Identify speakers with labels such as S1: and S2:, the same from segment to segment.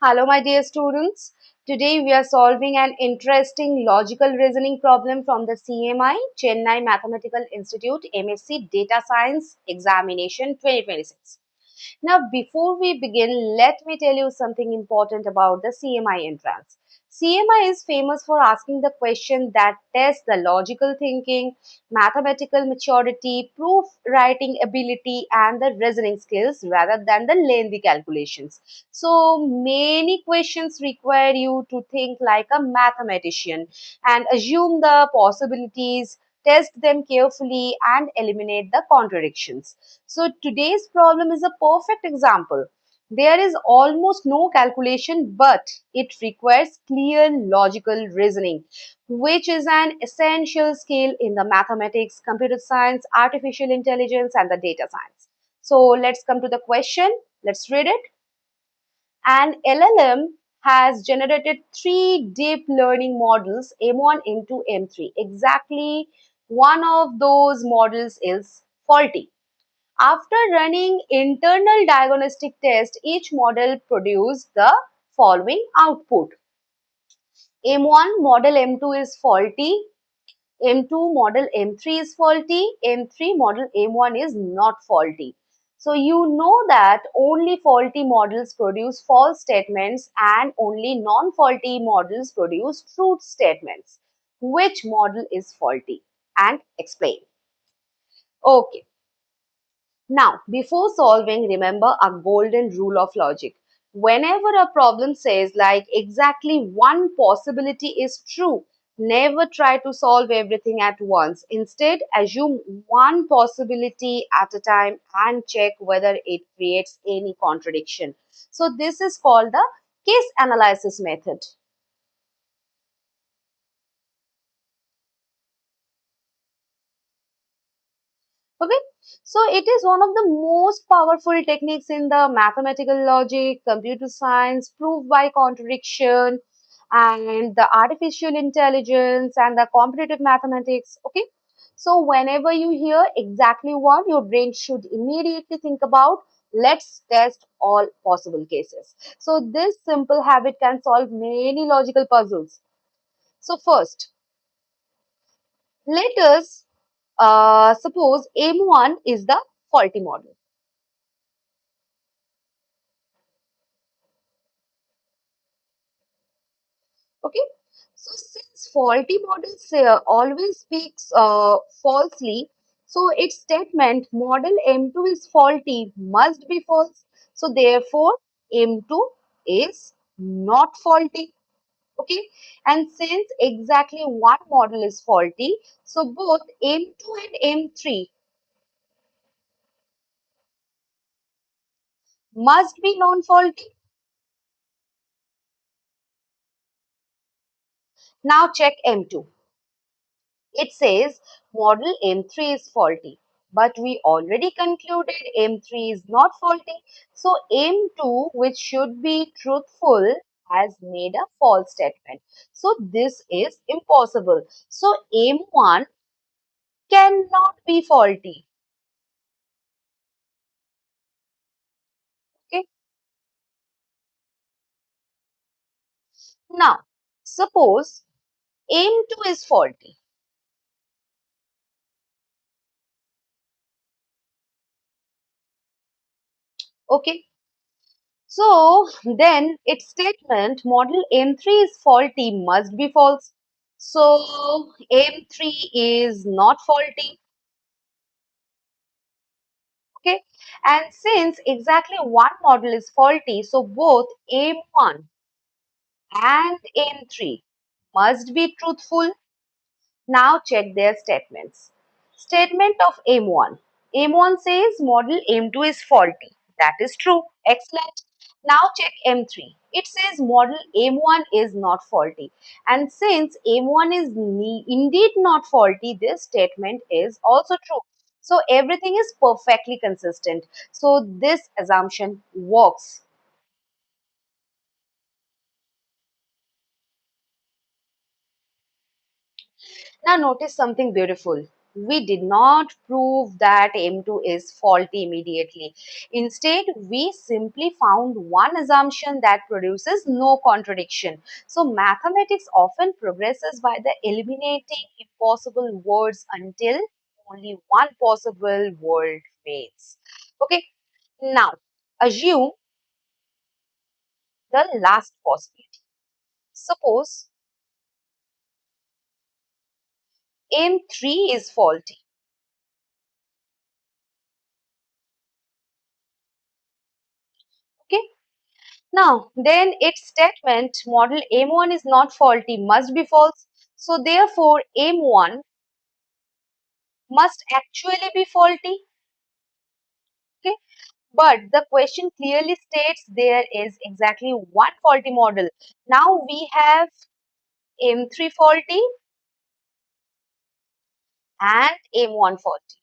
S1: Hello, my dear students. Today we are solving an interesting logical reasoning problem from the CMI Chennai Mathematical Institute MSc Data Science Examination 2026. Now, before we begin, let me tell you something important about the CMI entrance. CMI is famous for asking the question that tests the logical thinking, mathematical maturity, proof writing ability, and the reasoning skills rather than the lengthy calculations. So, many questions require you to think like a mathematician and assume the possibilities, test them carefully, and eliminate the contradictions. So today's problem is a perfect example. There is almost no calculation, but it requires clear logical reasoning, which is an essential skill in the mathematics, computer science, artificial intelligence, and the data science. So let's come to the question. Let's read it. An LLM has generated three deep learning models, M1, M2, M3. Exactly one of those models is faulty. After running internal diagnostic tests, each model produced the following output. M1 model M2 is faulty, M2 model M3 is faulty, M3 model M1 is not faulty. So you know that only faulty models produce false statements and only non-faulty models produce true statements. Which model is faulty? And explain. Okay. Now, before solving, remember a golden rule of logic. Whenever a problem says like exactly one possibility is true, never try to solve everything at once. Instead, assume one possibility at a time and check whether it creates any contradiction. So this is called the case analysis method. Okay, so it is one of the most powerful techniques in the mathematical logic, computer science, proof by contradiction, and the artificial intelligence and the competitive mathematics. Okay, so whenever you hear exactly one, your brain should immediately think about let's test all possible cases. So this simple habit can solve many logical puzzles. So first, let us suppose M1 is the faulty model. Okay. So since faulty models always speaks falsely, so its statement model M2 is faulty must be false. So therefore M2 is not faulty. Okay. And since exactly one model is faulty, so both M2 and M3 must be non-faulty. Now check M2. It says model M3 is faulty, but we already concluded M3 is not faulty. So M2, which should be truthful, has made a false statement. So this is impossible. So M1 cannot be faulty. Okay. Now, suppose M2 is faulty. Okay. So then its statement model M3 is faulty must be false. So M3 is not faulty. Okay. And since exactly one model is faulty, so both M1 and M3 must be truthful. Now check their statements. Statement of M1. M1 says model M2 is faulty. That is true. Excellent. Now check M3. It says model M1 is not faulty. And since M1 is indeed not faulty, this statement is also true. So everything is perfectly consistent. So this assumption works. Now notice something beautiful. we did not prove that M2 is faulty immediately. Instead, we simply found one assumption that produces no contradiction. So, mathematics often progresses by the eliminating impossible words until only one possible word remains. Okay, now assume the last possibility. Suppose M3 is faulty. Okay, now, then its statement model M1 is not faulty must be false. So, therefore, M1 must actually be faulty. Okay, but the question clearly states there is exactly one faulty model. Now, we have M3 faulty and M1 faulty,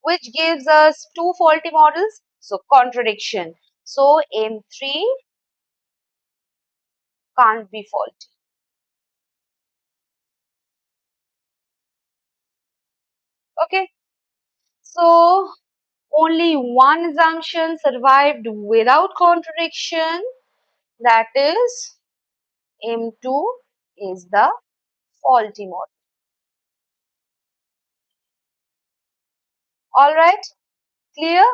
S1: which gives us two faulty models. So, contradiction. So, M3 can't be faulty. Okay, so only one assumption survived without contradiction, that is M2 is the faulty model. Alright, clear?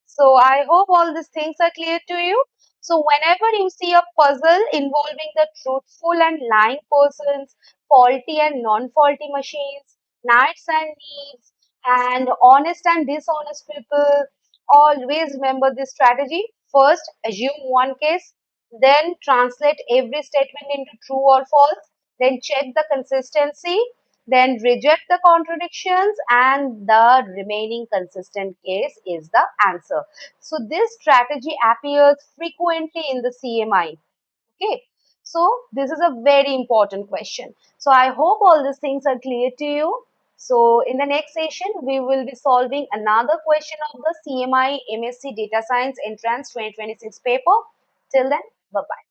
S1: So I hope all these things are clear to you. So whenever you see a puzzle involving the truthful and lying persons, faulty and non-faulty machines, knights and knaves, and honest and dishonest people, always remember this strategy. First, assume one case, then translate every statement into true or false, then check the consistency, then reject the contradictions, and the remaining consistent case is the answer. So this strategy appears frequently in the CMI. Okay. So this is a very important question. So I hope all these things are clear to you. So in the next session, we will be solving another question of the CMI MSc Data Science Entrance 2026 paper. Till then, bye-bye.